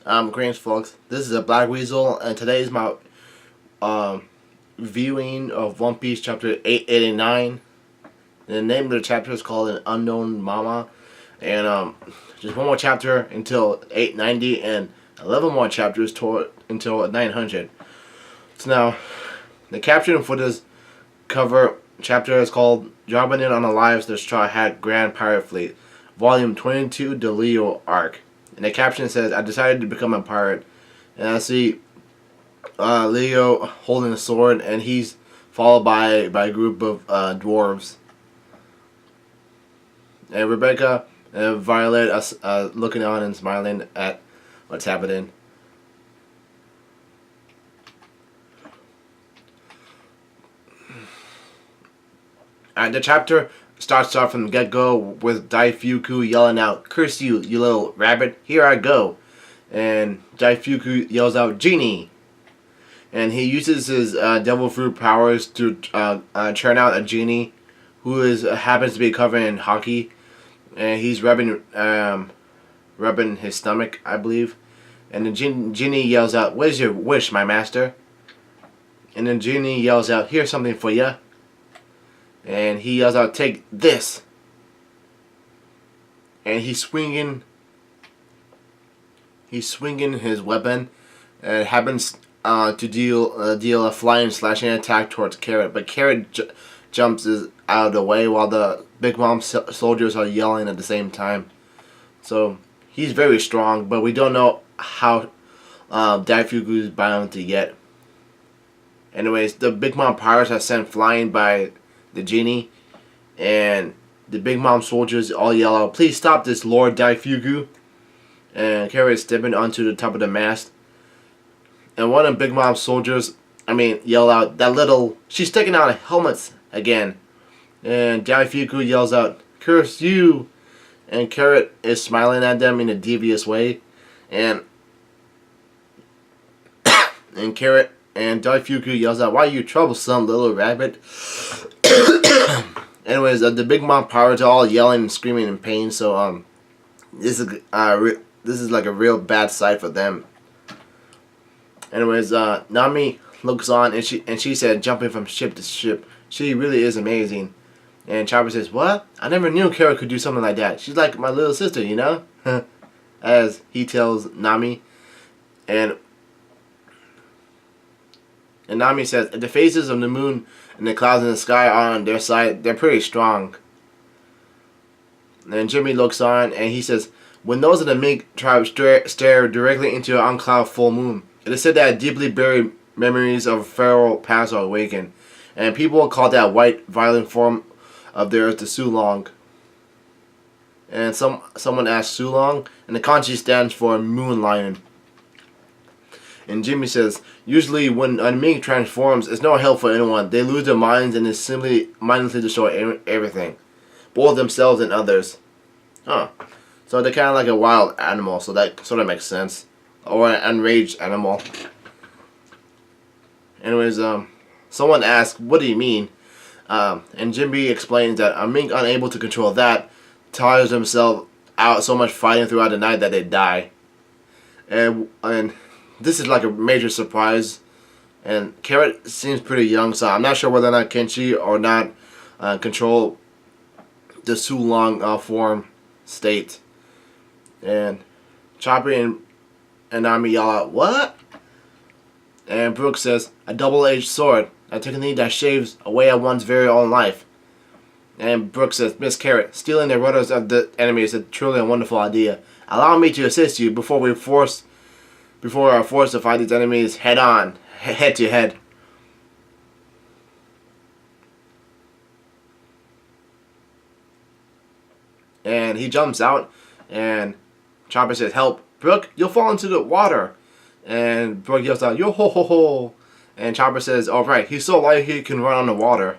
Greetings, folks. This is a BlackWeasel, and today is my viewing of One Piece chapter 889. The name of the chapter is called An Unknown Mama, and just one more chapter until 890, and 11 more chapters until 900. So now, the caption for this cover chapter is called "Dropping In on the Lives of the Straw Hat Grand Pirate Fleet," Volume 22, the Leo Arc. And the caption says, "I decided to become a pirate." And I see Leo holding a sword, and he's followed by a group of dwarves. And Rebecca and Violet are looking on and smiling at what's happening. The chapter starts off from the get-go with Daifuku yelling out, "Curse you, you little rabbit, here I go." And Daifuku yells out, "Genie!" And he uses his devil fruit powers to churn out a genie who happens to be covered in hockey. And he's rubbing his stomach, I believe. And the genie yells out, "What is your wish, my master?" And the genie yells out, "Here's something for ya." And he yells out, "Take this." And he's swinging his weapon, and it happens to deal a flying slashing attack towards Carrot, but Carrot jumps out of the way while the Big Mom soldiers are yelling at the same time. So he's very strong, but we don't know how Daifuku is bound to yet. Anyways, the Big Mom pirates are sent flying by the genie, and the Big Mom soldiers all yell out, "Please stop this, Lord Daifuku." And Carrot is stepping onto the top of the mast, and one of the Big Mom soldiers, yell out, "That little, she's taking out helmets again." And Daifuku yells out, "Curse you!" And Carrot is smiling at them in a devious way, and Carrot and Daifuku yells out, "Why you troublesome little rabbit?" Anyways, the Big Mom pirates are all yelling and screaming in pain. So this is like a real bad sight for them. Anyways, Nami looks on, and she said, jumping from ship to ship, she really is amazing. And Chopper says, "What? I never knew Kara could do something like that. She's like my little sister, you know?" As he tells Nami. And Nami says, "If the phases of the moon and the clouds in the sky are on their side, they're pretty strong." And Jimmy looks on, and he says, "When those of the Mink tribe stare directly into an unclouded full moon, it is said that deeply buried memories of feral past are awakened, and people call that white, violent form of theirs the Sulong." And someone asks Sulong, and the kanji stands for moon lion. And Jimmy says, "Usually when a Mink transforms, it's no help for anyone. They lose their minds and they simply mindlessly destroy everything, both themselves and others." Huh. So they're kind of like a wild animal, so that sort of makes sense. Or an enraged animal. Anyways, someone asks, "What do you mean?" And Jimmy explains that a Mink unable to control that tires themselves out so much fighting throughout the night that they die. And this is like a major surprise. And Carrot seems pretty young, so I'm not sure whether or not Kenshi or not control the Sulong form state. And Chopper and Nami yell out, "What?" And Brooke says, "A double-edged sword, a technique that shaves away at one's very own life." And Brooke says, "Miss Carrot, stealing the rudders of the enemy is truly a wonderful idea. Allow me to assist you before we are forced to fight these enemies head to head." And he jumps out, and Chopper says, "Help, Brooke, you'll fall into the water." And Brooke yells out, "Yo ho ho ho." And Chopper says, "All right, he's so light he can run on the water."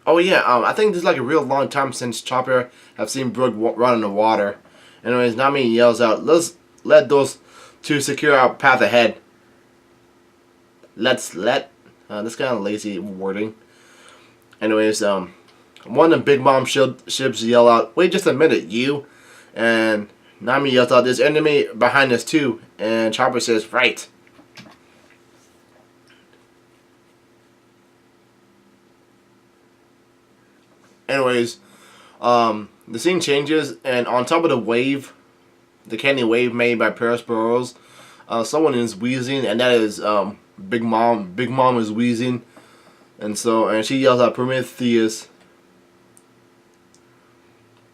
Oh yeah, I think this is like a real long time since Chopper have seen Brooke run in the water. Anyways, Nami yells out, "Let's let those two secure our path ahead." That's kind of lazy wording. Anyways, One of the Big Mom ships yell out, "Wait just a minute, you!" And Nami yells out, "There's enemy behind us too." And Chopper says, "Right." Anyways, the scene changes, and on top of the wave, the candy wave made by Paris Burroughs, someone is wheezing, and that is Big Mom. Big Mom is wheezing, and she yells out, "Prometheus."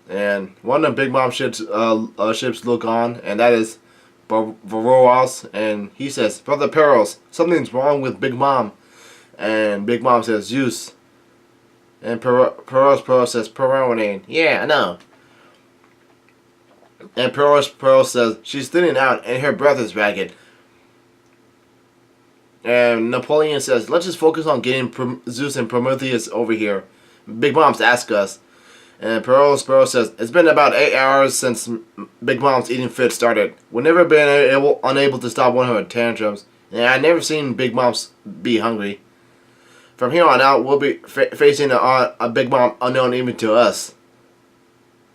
And one of the Big Mom ships look on, and that is Varroas, and he says, "Brother Perros, something's wrong with Big Mom." And Big Mom says, "Zeus." And Perros says, "Perronine." "Yeah, I know." And Perros says, "She's thinning out, and her breath is ragged." And Napoleon says, "Let's just focus on getting Zeus and Prometheus over here. Big Mom's asked us." And Perros says, "It's been about 8 hours since Big Mom's eating fit started. We've never been unable to stop one of her tantrums. And I've never seen Big Mom be hungry. From here on out, we'll be facing a Big Mom unknown even to us."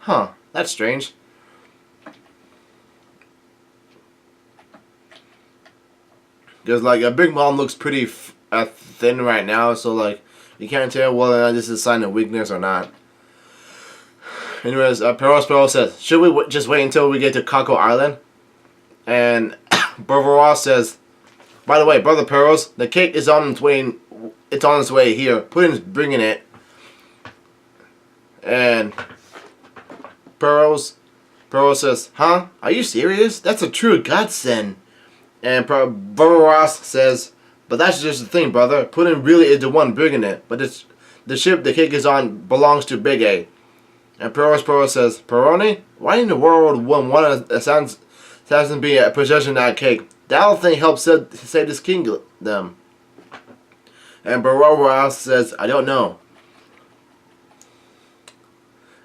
Huh, that's strange. Because, like, a Big Mom looks pretty thin right now, so, like, you can't tell whether or not this is a sign of weakness or not. Anyways, Perros says, "Should we just wait until we get to Kako Island?" And Barbarossa says, "By the way, Brother Perros, the cake is on its way. It's on its way here. Puddin's bringing it." And Perros says, "Huh? Are you serious? That's a true godsend." And Barbarossa says, "But that's just the thing, brother. Puddin really is the one bringing it. But it's the ship the cake is on belongs to Big A." And Perros says, "Peroni? Why in the world would one assassin be a possession of that cake? That whole thing helps save this kingdom." And Barbarossa says, "I don't know."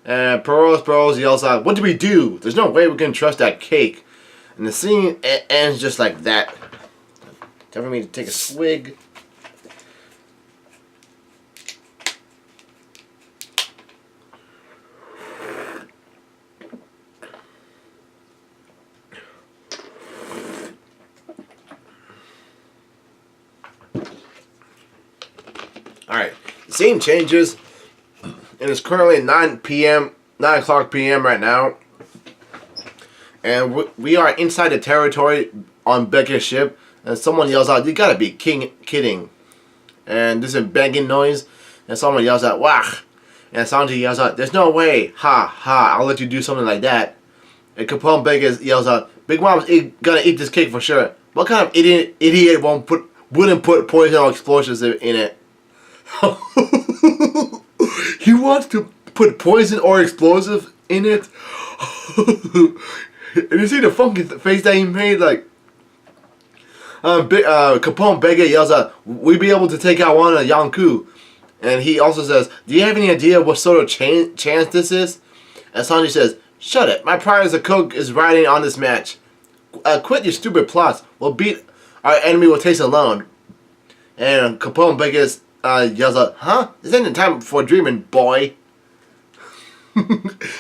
And Perros yells out, "What do we do? There's no way we can trust that cake." And the scene ends just like that. Time for me to take a swig. Alright, the scene changes, and it's currently 9 o'clock p.m. right now. And we are inside the territory on Becca's ship, and someone yells out, "You gotta be kidding." And there's a banging noise, and someone yells out, "Wah!" And Sanji yells out, "There's no way, ha ha, I'll let you do something like that." And Capone Becca yells out, "Big Mom's gonna eat this cake for sure. What kind of idiot wouldn't put poison or explosives in it?" He wants to put poison or explosive in it? And you see the funky face that he made, like, Capone Bega yells out, "We be able to take out one of Yonkou." And he also says, "Do you have any idea what sort of chance this is?" And Sanji says, "Shut it, my pride as a cook is riding on this match. Quit your stupid plots. We'll beat our enemy with taste alone." And Capone Bega yells out, "Huh? This ain't the time for dreaming, boy."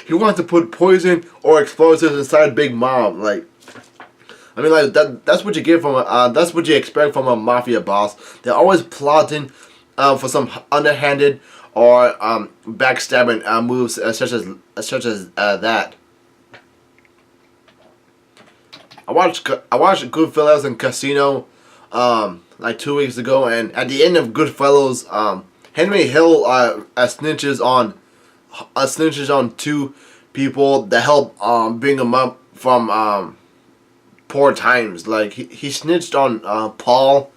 He wants to put poison or explosives inside Big Mom. Like, I mean, like that's what you get from that's what you expect from a mafia boss. They're always plotting for some underhanded or backstabbing moves such as that. I watched Goodfellas and Casino like 2 weeks ago, and at the end of Goodfellas, Henry Hill snitches on two people that help bring him up from poor times. Like he snitched on Paul,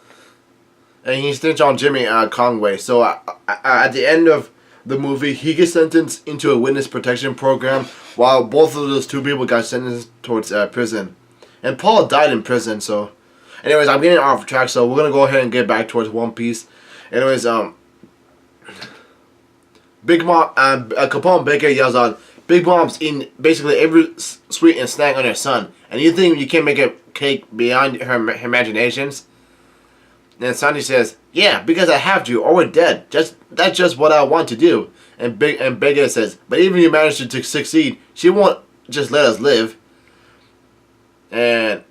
and he snitched on Jimmy Conway. So at the end of the movie, he gets sentenced into a witness protection program, while both of those two people got sentenced towards prison. And Paul died in prison. So, anyways, I'm getting off track. So we're gonna go ahead and get back towards One Piece. Anyways, Big Mom, Capone Baker yells out, "Big Mom's eating basically every sweet and snack on her son, and you think you can't make a cake beyond her imaginations?" And Sanji says, Yeah, because I have to, or we're dead. That's just what I want to do. And Bega says, but even if you manage to succeed, she won't just let us live. And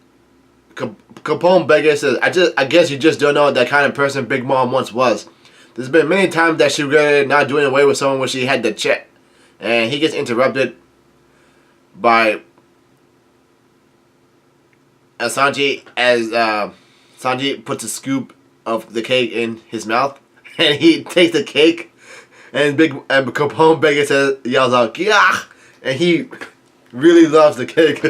Capone Bega says, I guess you just don't know that kind of person Big Mom once was. There's been many times that she regretted not doing away with someone when she had the check. And he gets interrupted by Sanji as Sanji puts a scoop of the cake in his mouth, and he takes the cake, and Capone Bega says, yells out, "Yeah!" And he really loves the cake.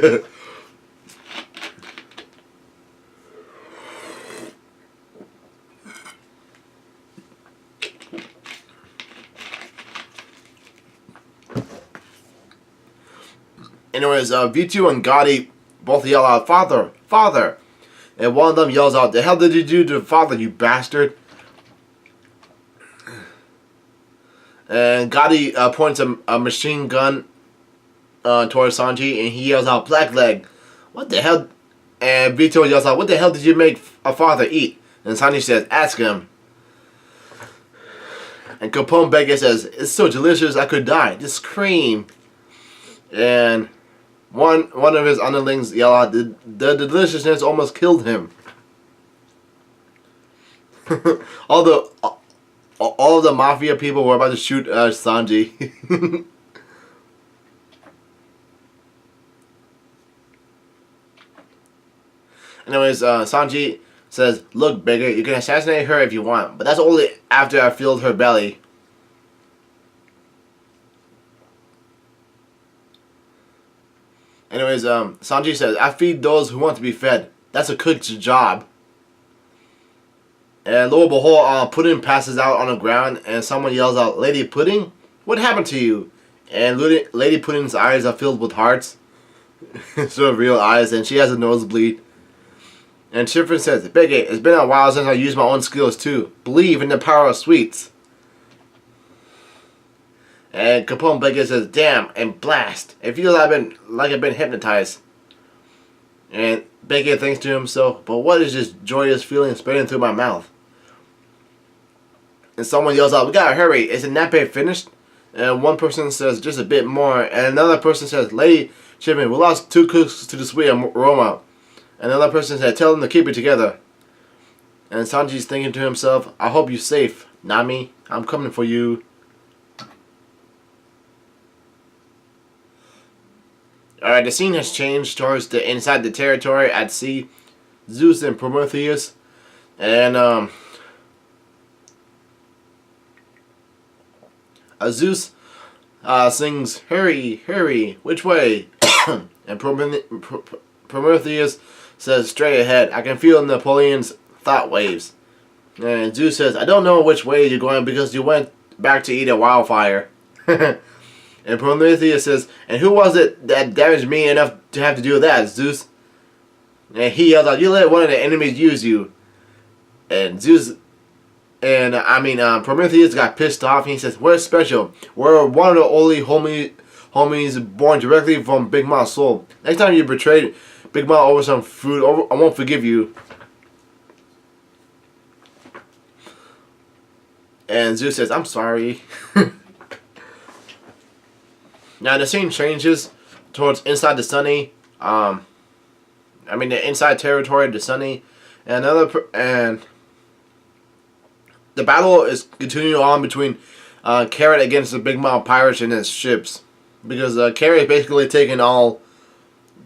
Anyways, V2 and Gotti both yell out, "Father! Father!" And one of them yells out, "The hell did you do to Father, you bastard?" And Gotti points a machine gun towards Sanji, and he yells out, "Blackleg! What the hell?" And Vito yells out, "What the hell did you make a father eat?" And Sanji says, "Ask him." And Capone Bega says, "It's so delicious I could die. Just scream." And one of his underlings yell out, the deliciousness almost killed him. all of the mafia people were about to shoot Sanji. Anyways, Sanji says, "Look, Bigger, you can assassinate her if you want, but that's only after I filled her belly." Anyways, Sanji says, "I feed those who want to be fed. That's a cook's job." And lo and behold, Pudding passes out on the ground, and someone yells out, "Lady Pudding, what happened to you?" And Lady Pudding's eyes are filled with hearts. Sort of real eyes, and she has a nosebleed. And Chiffon says, "Biggie, it's been a while since I used my own skills too. Believe in the power of sweets." And Capone Bega says, "Damn," and blast. It feels like I've been hypnotized. And Bega thinks to himself, but what is this joyous feeling spreading through my mouth? And someone yells out, "We gotta hurry. Is the nappe finished?" And one person says, "Just a bit more." And another person says, "Lady Chiffon, we lost 2 cooks to the sweet aroma." And another person said, "Tell them to keep it together." And Sanji's thinking to himself, "I hope you're safe, Nami. I'm coming for you." Alright, the scene has changed towards inside the territory at sea. Zeus and Prometheus. And Zeus sings, "Hurry, hurry, which way?" And Prometheus says, "Straight ahead. I can feel Napoleon's thought waves." And Zeus says, "I don't know which way you're going because you went back to eat a wildfire." And Prometheus says, "And who was it that damaged me enough to have to do that, Zeus?" And he yells out, "You let one of the enemies use you." And Prometheus got pissed off, and he says, "We're special. We're one of the only homies born directly from Big Mom's soul. Next time you betrayed Big Mom over some food, I won't forgive you." And Zeus says, "I'm sorry." Now the scene changes towards inside the Sunny, the inside territory of the Sunny, and and the battle is continuing on between Carrot against the Big Mom pirates and his ships, because Carrot is basically taking all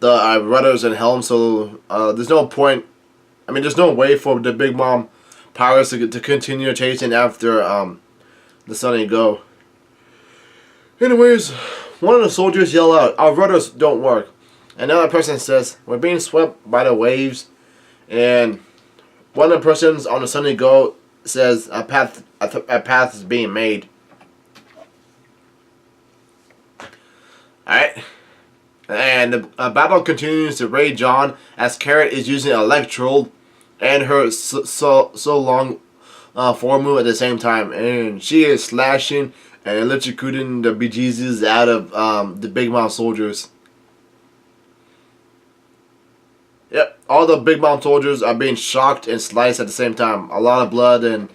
the rudders and helms, so there's no point. There's no way for the Big Mom pirates to continue chasing after the Sunny go. Anyways, one of the soldiers yell out, "Our rudders don't work." Another person says, "We're being swept by the waves." And one of the persons on the Sunny Go says, a path is being made. Alright. And the battle continues to rage on as Carrot is using Electrode and her so long formu at the same time. And she is slashing and electrocuting the bejesus out of the Big Mom soldiers. Yep, all the Big Mom soldiers are being shocked and sliced at the same time. A lot of blood and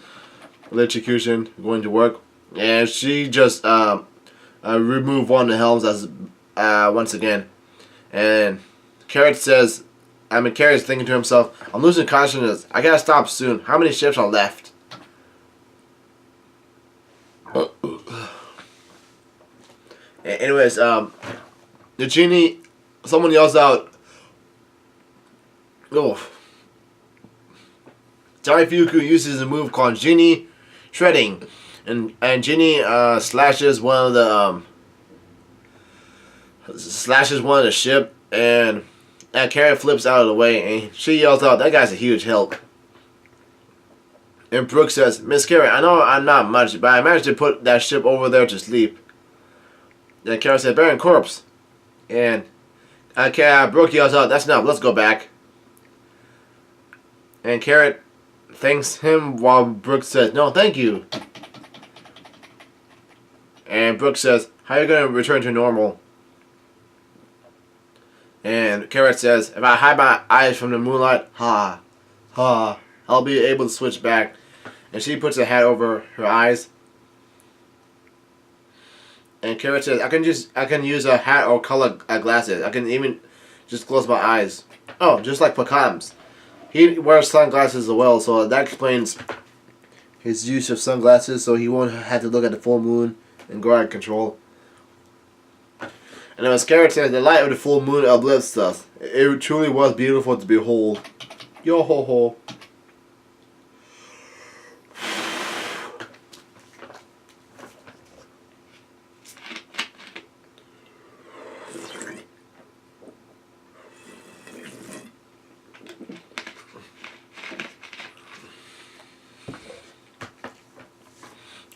electrocution going to work. And she just removed one of the helms as once again. And Carrot says, Carrot's thinking to himself, I'm losing consciousness. I gotta stop soon. How many ships are left? Anyways, the genie, someone yells out, oh. Daifuku uses a move called Genie Shredding. And Genie slashes one of the ship, and Carrot flips out of the way, and she yells out, that guy's a huge help. And Brooke says, Miss Carrot, I know I'm not much, but I managed to put that ship over there to sleep. And Carrot said, Baron Corpse. And Brooke yells out, that's enough, let's go back. And Carrot thanks him while Brooke says, no, thank you. And Brooke says, how are you going to return to normal? And Carrot says, if I hide my eyes from the moonlight, I'll be able to switch back. And she puts a hat over her eyes. And Carrot says, I can use a hat or color glasses. I can even just close my eyes. Oh, just like Pacam's. He wears sunglasses as well, so that explains his use of sunglasses, so he won't have to look at the full moon and go out of control. And as Carrot says, the light of the full moon uplifts us. It truly was beautiful to behold. Yo ho ho.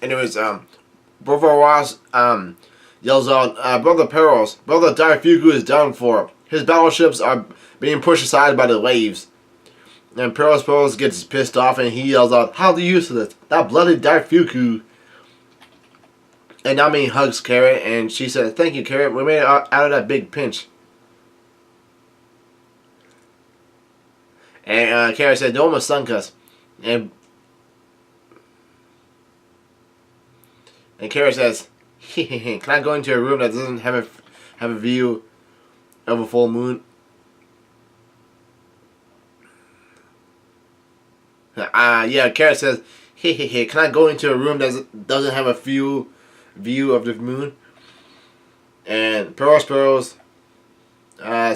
Anyways, Brother Ross yells out, Brother Perils, Brother Daifuku is done for. His battleships are being pushed aside by the waves. And Perils gets pissed off and he yells out, how the use of this? That bloody Daifuku. And Nami hugs Carrot and she says, thank you, Carrot. We made it out of that big pinch. And Carrot said, don't almost sunk us. And Carrot says, can I go into a room that doesn't have a view of a full moon? Yeah, Carrot says, can I go into a room that doesn't have a view of the moon? And Peros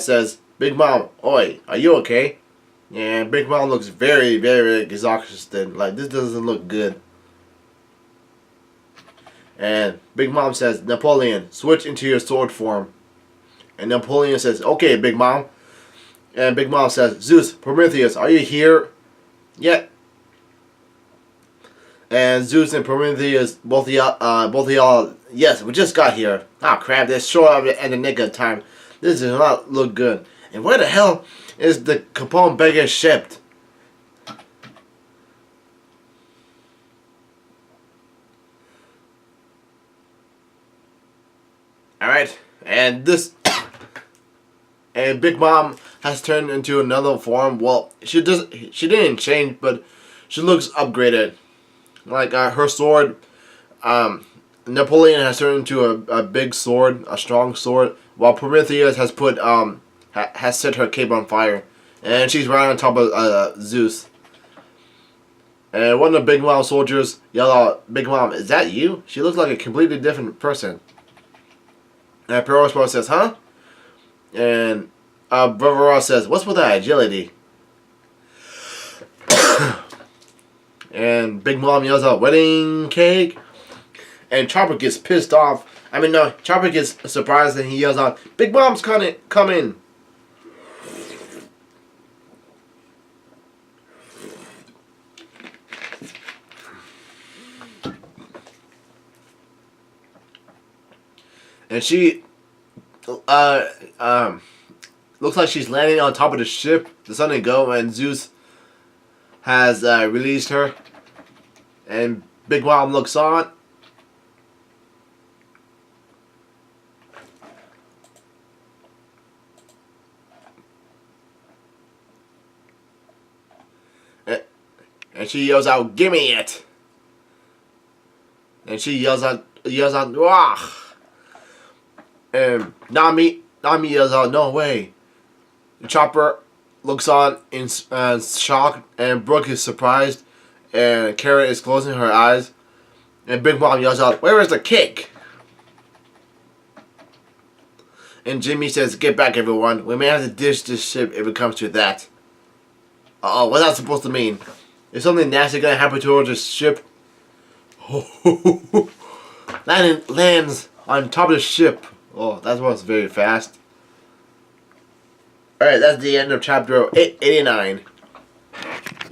says, Big Mom, oi, are you okay? And Big Mom looks very, very exhausted. Like, this doesn't look good. And Big Mom says, Napoleon, switch into your sword form. And Napoleon says, okay, Big Mom. And Big Mom says, Zeus, Prometheus, are you here yet? And Zeus and Prometheus both yell, yes, we just got here. Oh crap, they're short of it at the nick of time. This does not look good. And where the hell is the Capone beggar ship? Alright, and and Big Mom has turned into another form. Well, she didn't change, but she looks upgraded. Like her sword, Napoleon has turned into a big sword, a strong sword, while Prometheus has put has set her cape on fire, and she's right on top of Zeus. And one of the Big Mom soldiers yelled out, "Big Mom, is that you? She looks like a completely different person." And Peros says, "Huh?" And Brother Ross says, "What's with that agility?" And Big Mom yells out, "Wedding cake!" And Chopper gets pissed off. I mean, no, Chopper gets surprised and he yells out, "Big Mom's coming!" And she, looks like she's landing on top of the ship, the Sun and Go, and Zeus has released her. And Big Mom looks on. And she yells out, "Give me it!" And she yells out, "Wah!" And Nami yells out, "No way!" The Chopper looks on in shock, and Brooke is surprised, and Carrot is closing her eyes, and Big Mom yells out, "Where is the cake?" And Jimmy says, "Get back, everyone. We may have to ditch this ship if it comes to that." Uh-oh, what's that supposed to mean? Is something nasty gonna happen to this ship? Lands on top of the ship. Oh, that was very fast. Alright, that's the end of chapter 89.